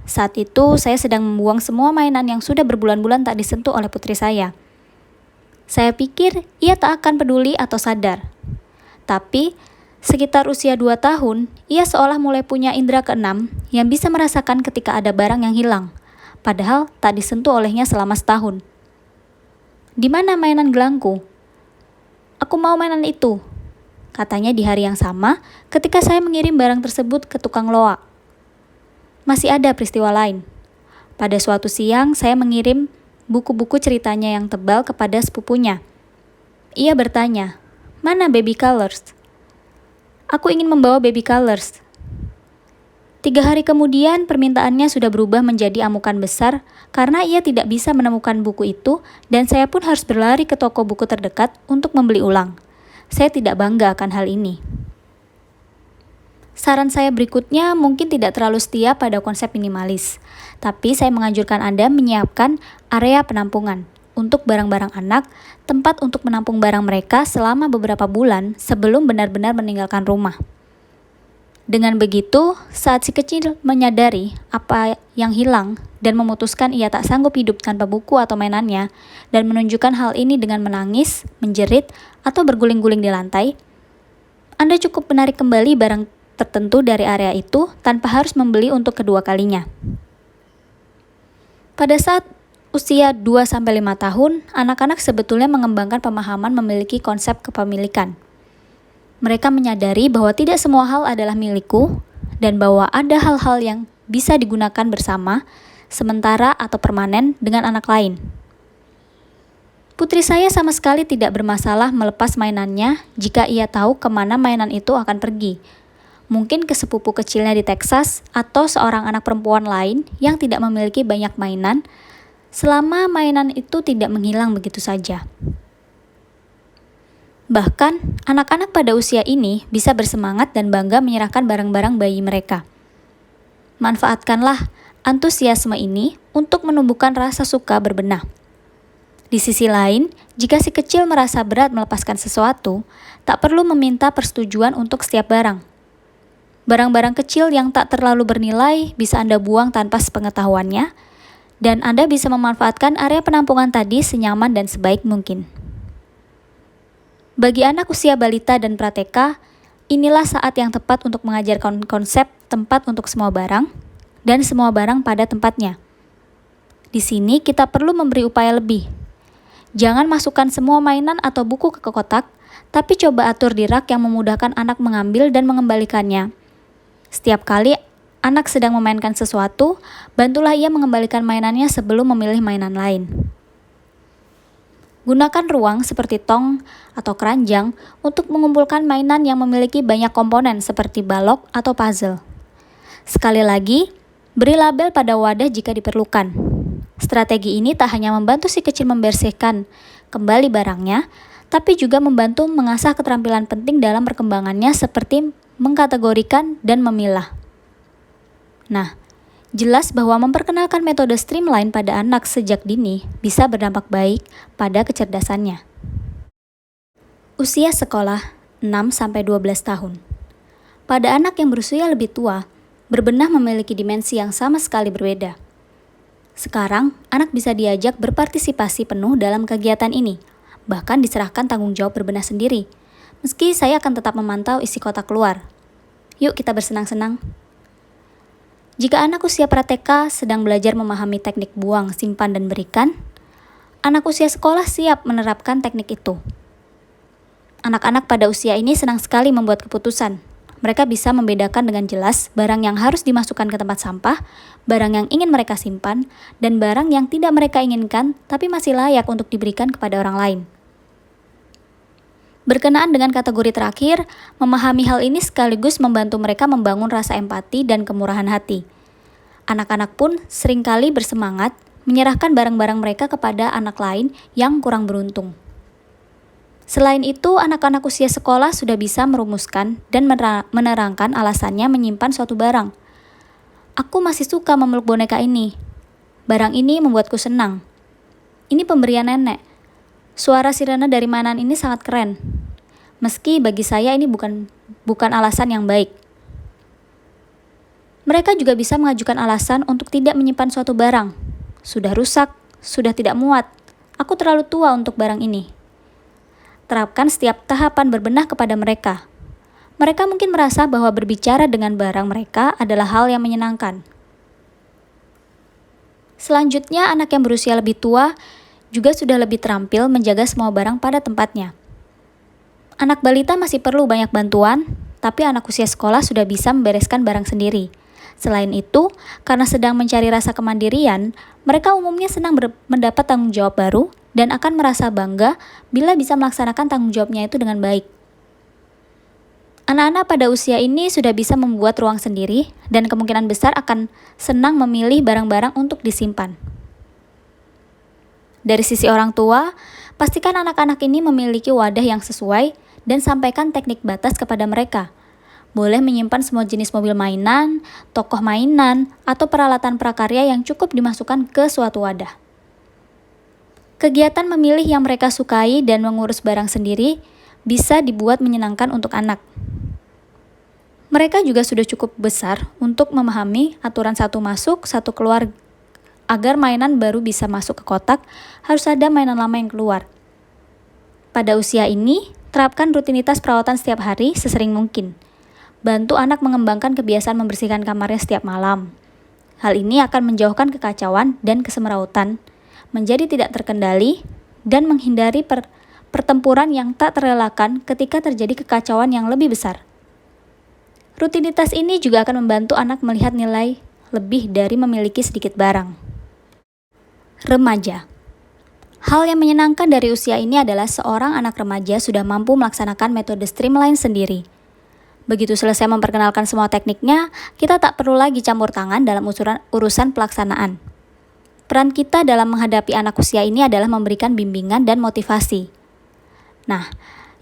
Saat itu, saya sedang membuang semua mainan yang sudah berbulan-bulan tak disentuh oleh putri saya. Saya pikir ia tak akan peduli atau sadar. Tapi, sekitar usia 2 tahun, ia seolah mulai punya indera keenam yang bisa merasakan ketika ada barang yang hilang. Padahal tak disentuh olehnya selama setahun. "Di mana mainan gelangku? Aku mau mainan itu," katanya di hari yang sama ketika saya mengirim barang tersebut ke tukang loak. Masih ada peristiwa lain. Pada suatu siang, saya mengirim buku-buku ceritanya yang tebal kepada sepupunya. Ia bertanya, "Mana baby colors?" "Aku ingin membawa baby colors." 3 hari kemudian, permintaannya sudah berubah menjadi amukan besar karena ia tidak bisa menemukan buku itu dan saya pun harus berlari ke toko buku terdekat untuk membeli ulang. Saya tidak bangga akan hal ini. Saran saya berikutnya mungkin tidak terlalu setia pada konsep minimalis, tapi saya menganjurkan Anda menyiapkan area penampungan untuk barang-barang anak, tempat untuk menampung barang mereka selama beberapa bulan sebelum benar-benar meninggalkan rumah. Dengan begitu, saat si kecil menyadari apa yang hilang dan memutuskan ia tak sanggup hidup tanpa buku atau mainannya, dan menunjukkan hal ini dengan menangis, menjerit, atau berguling-guling di lantai, Anda cukup menarik kembali barang tertentu dari area itu tanpa harus membeli untuk kedua kalinya. Pada saat usia 2-5 tahun, anak-anak sebetulnya mengembangkan pemahaman memiliki konsep kepemilikan. Mereka menyadari bahwa tidak semua hal adalah milikku dan bahwa ada hal-hal yang bisa digunakan bersama, sementara atau permanen dengan anak lain. Putri saya sama sekali tidak bermasalah melepas mainannya jika ia tahu kemana mainan itu akan pergi. Mungkin ke sepupu kecilnya di Texas atau seorang anak perempuan lain yang tidak memiliki banyak mainan, selama mainan itu tidak menghilang begitu saja. Bahkan, anak-anak pada usia ini bisa bersemangat dan bangga menyerahkan barang-barang bayi mereka. Manfaatkanlah antusiasme ini untuk menumbuhkan rasa suka berbenah. Di sisi lain, jika si kecil merasa berat melepaskan sesuatu, tak perlu meminta persetujuan untuk setiap barang. Barang-barang kecil yang tak terlalu bernilai bisa Anda buang tanpa sepengetahuannya, dan Anda bisa memanfaatkan area penampungan tadi senyaman dan sebaik mungkin. Bagi anak usia balita dan prateka, inilah saat yang tepat untuk mengajarkan konsep tempat untuk semua barang dan semua barang pada tempatnya. Di sini kita perlu memberi upaya lebih. Jangan masukkan semua mainan atau buku ke kotak, tapi coba atur di rak yang memudahkan anak mengambil dan mengembalikannya. Setiap kali anak sedang memainkan sesuatu, bantulah ia mengembalikan mainannya sebelum memilih mainan lain. Gunakan ruang seperti tong atau keranjang untuk mengumpulkan mainan yang memiliki banyak komponen seperti balok atau puzzle. Sekali lagi, beri label pada wadah jika diperlukan. Strategi ini tak hanya membantu si kecil membersihkan kembali barangnya, tapi juga membantu mengasah keterampilan penting dalam perkembangannya seperti mengkategorikan dan memilah. Nah, jelas bahwa memperkenalkan metode streamline pada anak sejak dini bisa berdampak baik pada kecerdasannya. Usia sekolah 6-12 tahun. Pada anak yang berusia lebih tua, berbenah memiliki dimensi yang sama sekali berbeda. Sekarang, anak bisa diajak berpartisipasi penuh dalam kegiatan ini, bahkan diserahkan tanggung jawab berbenah sendiri. Meski saya akan tetap memantau isi kotak keluar. Yuk kita bersenang-senang. Jika anak usia prateka sedang belajar memahami teknik buang, simpan, dan berikan, anak usia sekolah siap menerapkan teknik itu. Anak-anak pada usia ini senang sekali membuat keputusan. Mereka bisa membedakan dengan jelas barang yang harus dimasukkan ke tempat sampah, barang yang ingin mereka simpan, dan barang yang tidak mereka inginkan tapi masih layak untuk diberikan kepada orang lain. Berkenaan dengan kategori terakhir, memahami hal ini sekaligus membantu mereka membangun rasa empati dan kemurahan hati. Anak-anak pun seringkali bersemangat menyerahkan barang-barang mereka kepada anak lain yang kurang beruntung. Selain itu, anak-anak usia sekolah sudah bisa merumuskan dan menerangkan alasannya menyimpan suatu barang. Aku masih suka memeluk boneka ini. Barang ini membuatku senang. Ini pemberian nenek. Suara sirene dari mainan ini sangat keren. Meski bagi saya ini bukan alasan yang baik. Mereka juga bisa mengajukan alasan untuk tidak menyimpan suatu barang. Sudah rusak, sudah tidak muat. Aku terlalu tua untuk barang ini. Terapkan setiap tahapan berbenah kepada mereka. Mereka mungkin merasa bahwa berbicara dengan barang mereka adalah hal yang menyenangkan. Selanjutnya, anak yang berusia lebih tua juga sudah lebih terampil menjaga semua barang pada tempatnya. Anak balita masih perlu banyak bantuan, tapi anak usia sekolah sudah bisa membereskan barang sendiri. Selain itu, karena sedang mencari rasa kemandirian, mereka umumnya senang mendapat tanggung jawab baru dan akan merasa bangga bila bisa melaksanakan tanggung jawabnya itu dengan baik. Anak-anak pada usia ini sudah bisa membuat ruang sendiri dan kemungkinan besar akan senang memilih barang-barang untuk disimpan. Dari sisi orang tua, pastikan anak-anak ini memiliki wadah yang sesuai dan sampaikan teknik batas kepada mereka. Boleh menyimpan semua jenis mobil mainan, tokoh mainan, atau peralatan prakarya yang cukup dimasukkan ke suatu wadah. Kegiatan memilih yang mereka sukai dan mengurus barang sendiri bisa dibuat menyenangkan untuk anak. Mereka juga sudah cukup besar untuk memahami aturan satu masuk, satu keluar. Agar mainan baru bisa masuk ke kotak, harus ada mainan lama yang keluar. Pada usia ini, terapkan rutinitas perawatan setiap hari sesering mungkin. Bantu anak mengembangkan kebiasaan membersihkan kamarnya setiap malam. Hal ini akan menjauhkan kekacauan dan kesemerautan, menjadi tidak terkendali, dan menghindari pertempuran yang tak terelakkan ketika terjadi kekacauan yang lebih besar. Rutinitas ini juga akan membantu anak melihat nilai lebih dari memiliki sedikit barang. Remaja. Hal yang menyenangkan dari usia ini adalah seorang anak remaja sudah mampu melaksanakan metode streamline sendiri. Begitu selesai memperkenalkan semua tekniknya, kita tak perlu lagi campur tangan dalam urusan pelaksanaan. Peran kita dalam menghadapi anak usia ini adalah memberikan bimbingan dan motivasi. Nah,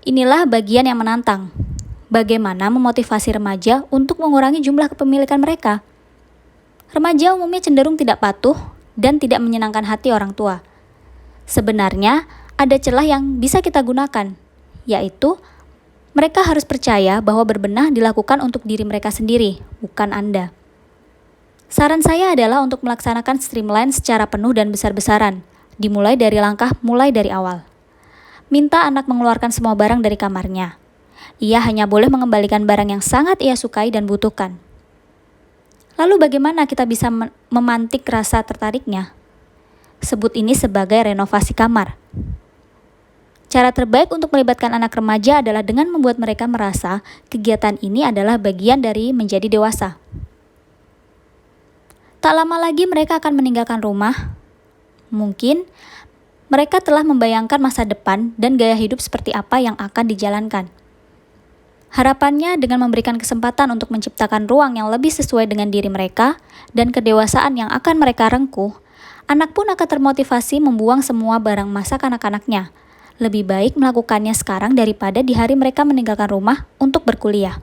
inilah bagian yang menantang. Bagaimana memotivasi remaja untuk mengurangi jumlah kepemilikan mereka? Remaja umumnya cenderung tidak patuh dan tidak menyenangkan hati orang tua. Sebenarnya, ada celah yang bisa kita gunakan, yaitu mereka harus percaya bahwa berbenah dilakukan untuk diri mereka sendiri, bukan Anda. Saran saya adalah untuk melaksanakan streamline secara penuh dan besar-besaran, dimulai dari langkah mulai dari awal. Minta anak mengeluarkan semua barang dari kamarnya. Ia hanya boleh mengembalikan barang yang sangat ia sukai dan butuhkan. Lalu bagaimana kita bisa memantik rasa tertariknya? Sebut ini sebagai renovasi kamar. Cara terbaik untuk melibatkan anak remaja adalah dengan membuat mereka merasa kegiatan ini adalah bagian dari menjadi dewasa. Tak lama lagi mereka akan meninggalkan rumah. Mungkin mereka telah membayangkan masa depan dan gaya hidup seperti apa yang akan dijalankan. Harapannya dengan memberikan kesempatan untuk menciptakan ruang yang lebih sesuai dengan diri mereka dan kedewasaan yang akan mereka rengkuh, anak pun akan termotivasi membuang semua barang masa kanak-kanaknya. Lebih baik melakukannya sekarang daripada di hari mereka meninggalkan rumah untuk berkuliah.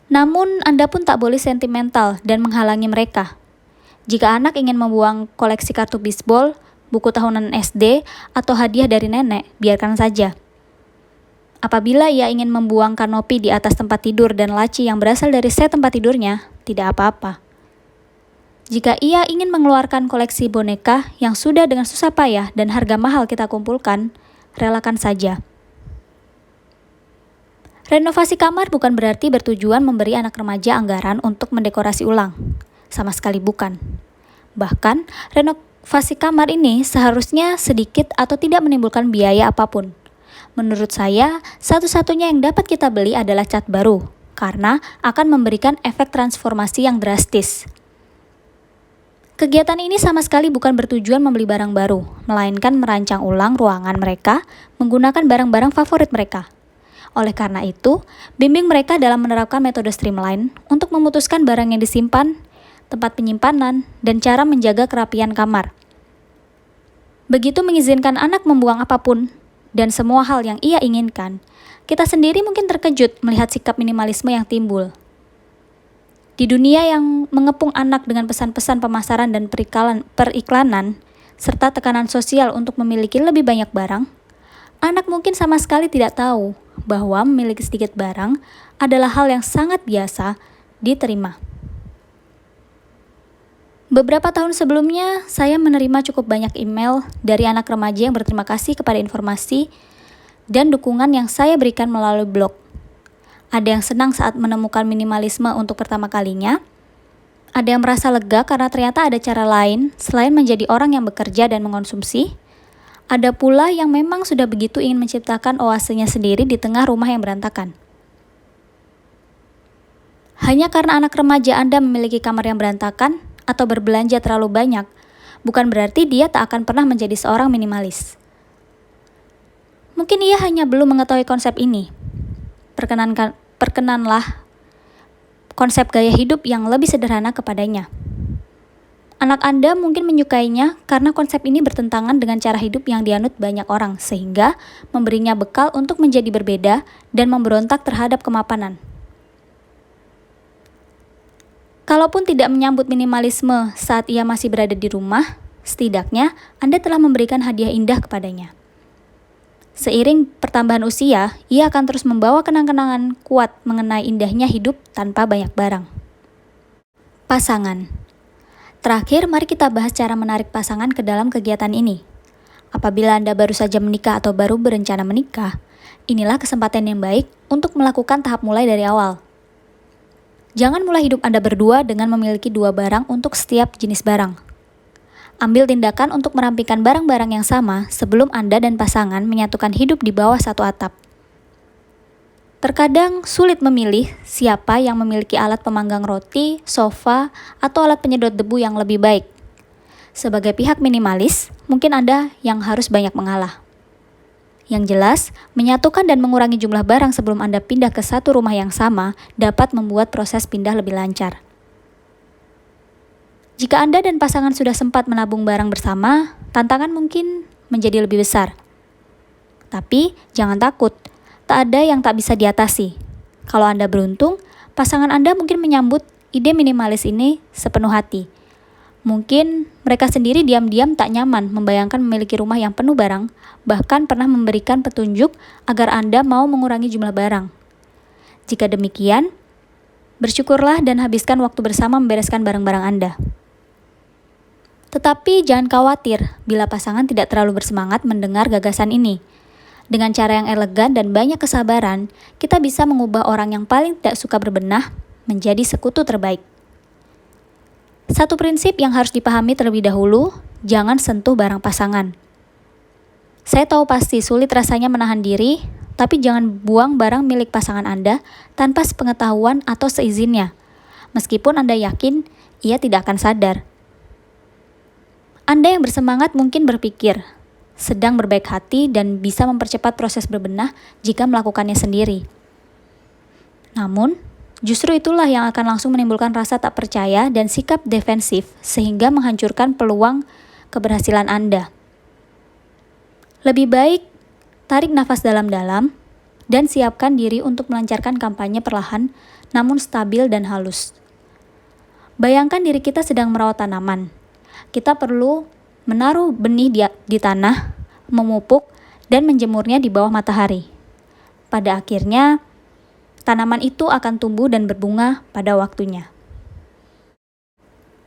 Namun, Anda pun tak boleh sentimental dan menghalangi mereka. Jika anak ingin membuang koleksi kartu bisbol, buku tahunan SD, atau hadiah dari nenek, biarkan saja. Apabila ia ingin membuang kanopi di atas tempat tidur dan laci yang berasal dari set tempat tidurnya, tidak apa-apa. Jika ia ingin mengeluarkan koleksi boneka yang sudah dengan susah payah dan harga mahal kita kumpulkan, relakan saja. Renovasi kamar bukan berarti bertujuan memberi anak remaja anggaran untuk mendekorasi ulang. Sama sekali bukan. Bahkan, renovasi kamar ini seharusnya sedikit atau tidak menimbulkan biaya apapun. Menurut saya, satu-satunya yang dapat kita beli adalah cat baru, karena akan memberikan efek transformasi yang drastis. Kegiatan ini sama sekali bukan bertujuan membeli barang baru, melainkan merancang ulang ruangan mereka menggunakan barang-barang favorit mereka. Oleh karena itu, bimbing mereka dalam menerapkan metode streamline untuk memutuskan barang yang disimpan, tempat penyimpanan, dan cara menjaga kerapian kamar. Begitu mengizinkan anak membuang apapun dan semua hal yang ia inginkan, kita sendiri mungkin terkejut melihat sikap minimalisme yang timbul. Di dunia yang mengepung anak dengan pesan-pesan pemasaran dan periklanan, serta tekanan sosial untuk memiliki lebih banyak barang, anak mungkin sama sekali tidak tahu bahwa memiliki sedikit barang adalah hal yang sangat biasa diterima. Beberapa tahun sebelumnya, saya menerima cukup banyak email dari anak remaja yang berterima kasih kepada informasi dan dukungan yang saya berikan melalui blog. Ada yang senang saat menemukan minimalisme untuk pertama kalinya. Ada yang merasa lega karena ternyata ada cara lain selain menjadi orang yang bekerja dan mengonsumsi. Ada pula yang memang sudah begitu ingin menciptakan oasenya sendiri di tengah rumah yang berantakan. Hanya karena anak remaja Anda memiliki kamar yang berantakan atau berbelanja terlalu banyak, bukan berarti dia tak akan pernah menjadi seorang minimalis. Mungkin ia hanya belum mengetahui konsep ini. Perkenanlah konsep gaya hidup yang lebih sederhana kepadanya. Anak Anda mungkin menyukainya karena konsep ini bertentangan dengan cara hidup yang dianut banyak orang, sehingga memberinya bekal untuk menjadi berbeda dan memberontak terhadap kemapanan. Kalaupun tidak menyambut minimalisme saat ia masih berada di rumah, setidaknya Anda telah memberikan hadiah indah kepadanya. Seiring pertambahan usia, ia akan terus membawa kenang-kenangan kuat mengenai indahnya hidup tanpa banyak barang. Pasangan. Terakhir, mari kita bahas cara menarik pasangan ke dalam kegiatan ini. Apabila Anda baru saja menikah atau baru berencana menikah, inilah kesempatan yang baik untuk melakukan tahap mulai dari awal. Jangan mulai hidup Anda berdua dengan memiliki 2 barang untuk setiap jenis barang. Ambil tindakan untuk merampingkan barang-barang yang sama sebelum Anda dan pasangan menyatukan hidup di bawah satu atap. Terkadang sulit memilih siapa yang memiliki alat pemanggang roti, sofa, atau alat penyedot debu yang lebih baik. Sebagai pihak minimalis, mungkin Anda yang harus banyak mengalah. Yang jelas, menyatukan dan mengurangi jumlah barang sebelum Anda pindah ke satu rumah yang sama dapat membuat proses pindah lebih lancar. Jika Anda dan pasangan sudah sempat menabung barang bersama, tantangan mungkin menjadi lebih besar. Tapi jangan takut, tak ada yang tak bisa diatasi. Kalau Anda beruntung, pasangan Anda mungkin menyambut ide minimalis ini sepenuh hati. Mungkin mereka sendiri diam-diam tak nyaman membayangkan memiliki rumah yang penuh barang, bahkan pernah memberikan petunjuk agar Anda mau mengurangi jumlah barang. Jika demikian, bersyukurlah dan habiskan waktu bersama membereskan barang-barang Anda. Tetapi jangan khawatir bila pasangan tidak terlalu bersemangat mendengar gagasan ini. Dengan cara yang elegan dan banyak kesabaran, kita bisa mengubah orang yang paling tidak suka berbenah menjadi sekutu terbaik. Satu prinsip yang harus dipahami terlebih dahulu, jangan sentuh barang pasangan. Saya tahu pasti sulit rasanya menahan diri, tapi jangan buang barang milik pasangan Anda tanpa sepengetahuan atau seizinnya, meskipun Anda yakin ia tidak akan sadar. Anda yang bersemangat mungkin berpikir, sedang berbaik hati dan bisa mempercepat proses berbenah jika melakukannya sendiri. Namun, justru itulah yang akan langsung menimbulkan rasa tak percaya dan sikap defensif sehingga menghancurkan peluang keberhasilan Anda. Lebih baik, tarik nafas dalam-dalam dan siapkan diri untuk melancarkan kampanye perlahan namun stabil dan halus. Bayangkan diri kita sedang merawat tanaman. Kita perlu menaruh benih di tanah, memupuk, dan menjemurnya di bawah matahari. Pada akhirnya, tanaman itu akan tumbuh dan berbunga pada waktunya.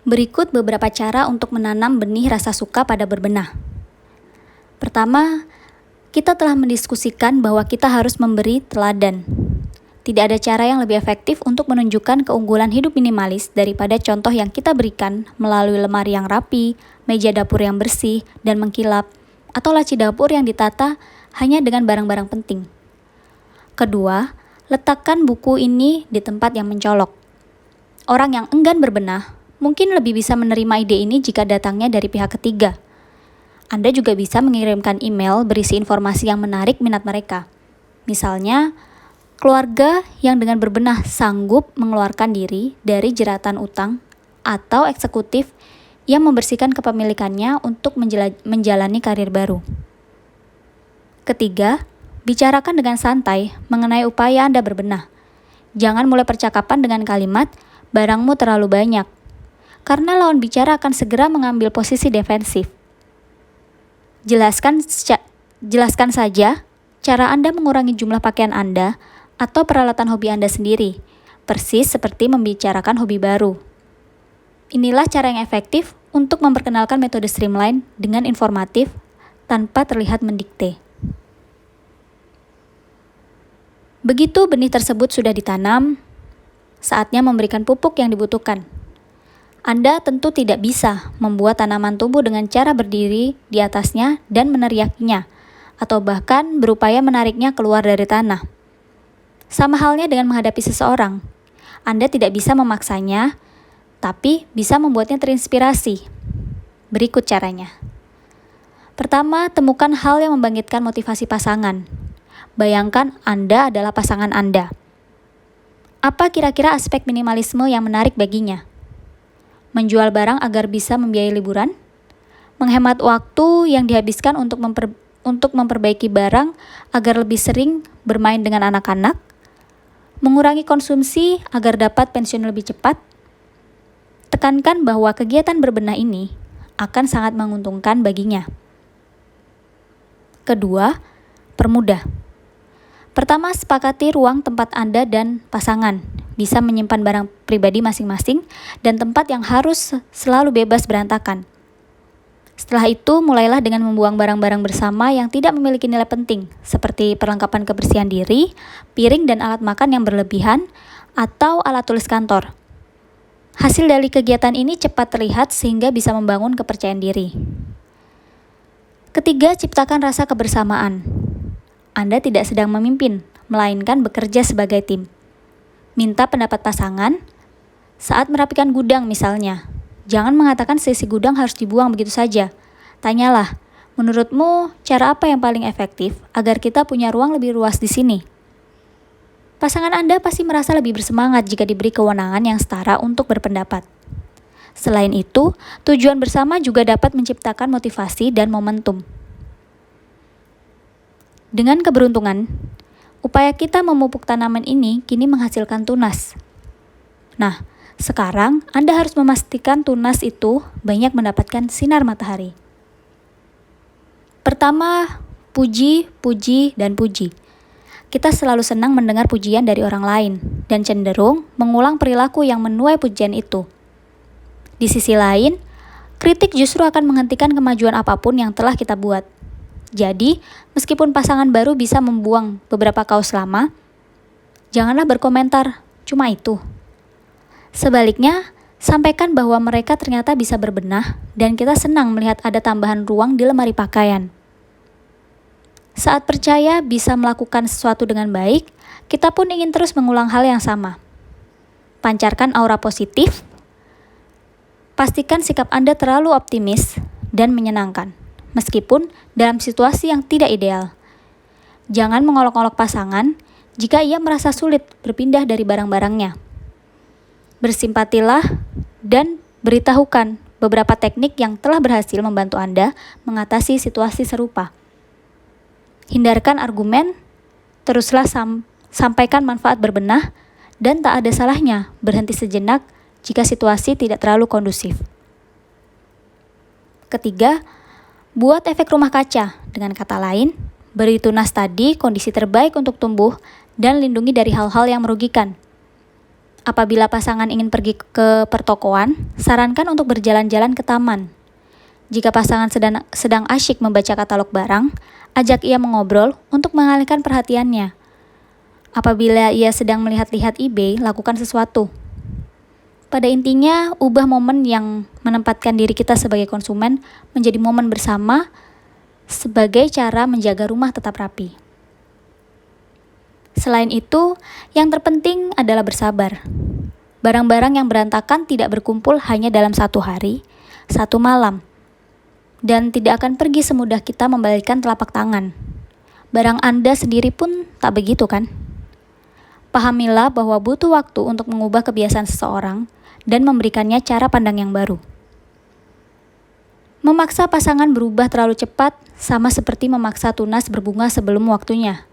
Berikut beberapa cara untuk menanam benih rasa suka pada berbenah. Pertama, kita telah mendiskusikan bahwa kita harus memberi teladan. Tidak ada cara yang lebih efektif untuk menunjukkan keunggulan hidup minimalis daripada contoh yang kita berikan melalui lemari yang rapi, meja dapur yang bersih dan mengkilap, atau laci dapur yang ditata hanya dengan barang-barang penting. Kedua, letakkan buku ini di tempat yang mencolok. Orang yang enggan berbenah Mungkin lebih bisa menerima ide ini jika datangnya dari pihak ketiga. Anda juga bisa mengirimkan email berisi informasi yang menarik minat mereka. Misalnya, keluarga yang dengan berbenah sanggup mengeluarkan diri dari jeratan utang atau eksekutif yang membersihkan kepemilikannya untuk menjalani karir baru. Ketiga, bicarakan dengan santai mengenai upaya Anda berbenah. Jangan mulai percakapan dengan kalimat, "Barangmu terlalu banyak," karena lawan bicara akan segera mengambil posisi defensif. Jelaskan saja cara Anda mengurangi jumlah pakaian Anda atau peralatan hobi Anda sendiri, persis seperti membicarakan hobi baru. Inilah cara yang efektif untuk memperkenalkan metode streamline dengan informatif tanpa terlihat mendikte. Begitu benih tersebut sudah ditanam, saatnya memberikan pupuk yang dibutuhkan. Anda tentu tidak bisa membuat tanaman tumbuh dengan cara berdiri di atasnya dan meneriakinya, atau bahkan berupaya menariknya keluar dari tanah. Sama halnya dengan menghadapi seseorang. Anda tidak bisa memaksanya, tapi bisa membuatnya terinspirasi. Berikut caranya. Pertama, temukan hal yang membangkitkan motivasi pasangan. Bayangkan Anda adalah pasangan Anda. Apa kira-kira aspek minimalisme yang menarik baginya? Menjual barang agar bisa membiayai liburan? Menghemat waktu yang dihabiskan untuk memperbaiki barang agar lebih sering bermain dengan anak-anak? Mengurangi konsumsi agar dapat pensiun lebih cepat? Tekankan bahwa kegiatan berbenah ini akan sangat menguntungkan baginya. Kedua, permudah. Pertama, sepakati ruang tempat Anda dan pasangan bisa menyimpan barang pribadi masing-masing dan tempat yang harus selalu bebas berantakan. Setelah itu, mulailah dengan membuang barang-barang bersama yang tidak memiliki nilai penting, seperti perlengkapan kebersihan diri, piring dan alat makan yang berlebihan, atau alat tulis kantor. Hasil dari kegiatan ini cepat terlihat sehingga bisa membangun kepercayaan diri. Ketiga, ciptakan rasa kebersamaan. Anda tidak sedang memimpin, melainkan bekerja sebagai tim. Minta pendapat pasangan saat merapikan gudang misalnya. Jangan mengatakan sisi gudang harus dibuang begitu saja. Tanyalah, menurutmu cara apa yang paling efektif agar kita punya ruang lebih luas di sini? Pasangan Anda pasti merasa lebih bersemangat jika diberi kewenangan yang setara untuk berpendapat. Selain itu, tujuan bersama juga dapat menciptakan motivasi dan momentum. Dengan keberuntungan, upaya kita memupuk tanaman ini kini menghasilkan tunas. Nah, sekarang Anda harus memastikan tunas itu banyak mendapatkan sinar matahari. Pertama, puji, dan puji. Kita selalu senang mendengar pujian dari orang lain dan cenderung mengulang perilaku yang menuai pujian itu. Di sisi lain, kritik justru akan menghentikan kemajuan apapun yang telah kita buat. Jadi, meskipun pasangan baru bisa membuang beberapa kaos lama, janganlah berkomentar, "Cuma itu." Sebaliknya, sampaikan bahwa mereka ternyata bisa berbenah dan kita senang melihat ada tambahan ruang di lemari pakaian. Saat percaya bisa melakukan sesuatu dengan baik, kita pun ingin terus mengulang hal yang sama. Pancarkan aura positif. Pastikan sikap Anda terlalu optimis dan menyenangkan, meskipun dalam situasi yang tidak ideal. Jangan mengolok-olok pasangan jika ia merasa sulit berpindah dari barang-barangnya. Bersimpatilah dan beritahukan beberapa teknik yang telah berhasil membantu Anda mengatasi situasi serupa. Hindarkan argumen, teruslah sampaikan manfaat berbenah, dan tak ada salahnya berhenti sejenak jika situasi tidak terlalu kondusif. Ketiga, buat efek rumah kaca. Dengan kata lain, beri tunas tadi kondisi terbaik untuk tumbuh dan lindungi dari hal-hal yang merugikan. Apabila pasangan ingin pergi ke pertokoan, sarankan untuk berjalan-jalan ke taman. Jika pasangan sedang asyik membaca katalog barang, ajak ia mengobrol untuk mengalihkan perhatiannya. Apabila ia sedang melihat-lihat eBay, lakukan sesuatu. Pada intinya, ubah momen yang menempatkan diri kita sebagai konsumen menjadi momen bersama sebagai cara menjaga rumah tetap rapi. Selain itu, yang terpenting adalah bersabar. Barang-barang yang berantakan tidak berkumpul hanya dalam satu hari, satu malam, dan tidak akan pergi semudah kita membalikkan telapak tangan. Barang Anda sendiri pun tak begitu kan? Pahamilah bahwa butuh waktu untuk mengubah kebiasaan seseorang dan memberikannya cara pandang yang baru. Memaksa pasangan berubah terlalu cepat sama seperti memaksa tunas berbunga sebelum waktunya.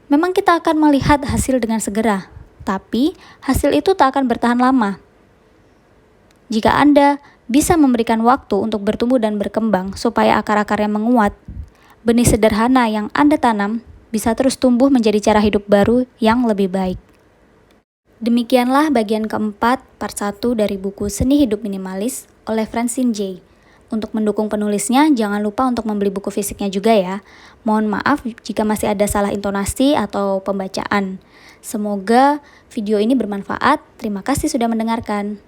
Memang kita akan melihat hasil dengan segera, tapi hasil itu tak akan bertahan lama. Jika Anda bisa memberikan waktu untuk bertumbuh dan berkembang supaya akar-akarnya menguat, benih sederhana yang Anda tanam bisa terus tumbuh menjadi cara hidup baru yang lebih baik. Demikianlah bagian keempat part 1 dari buku Seni Hidup Minimalis oleh Francine J. Untuk mendukung penulisnya, jangan lupa untuk membeli buku fisiknya juga ya. Mohon maaf jika masih ada salah intonasi atau pembacaan. Semoga video ini bermanfaat. Terima kasih sudah mendengarkan.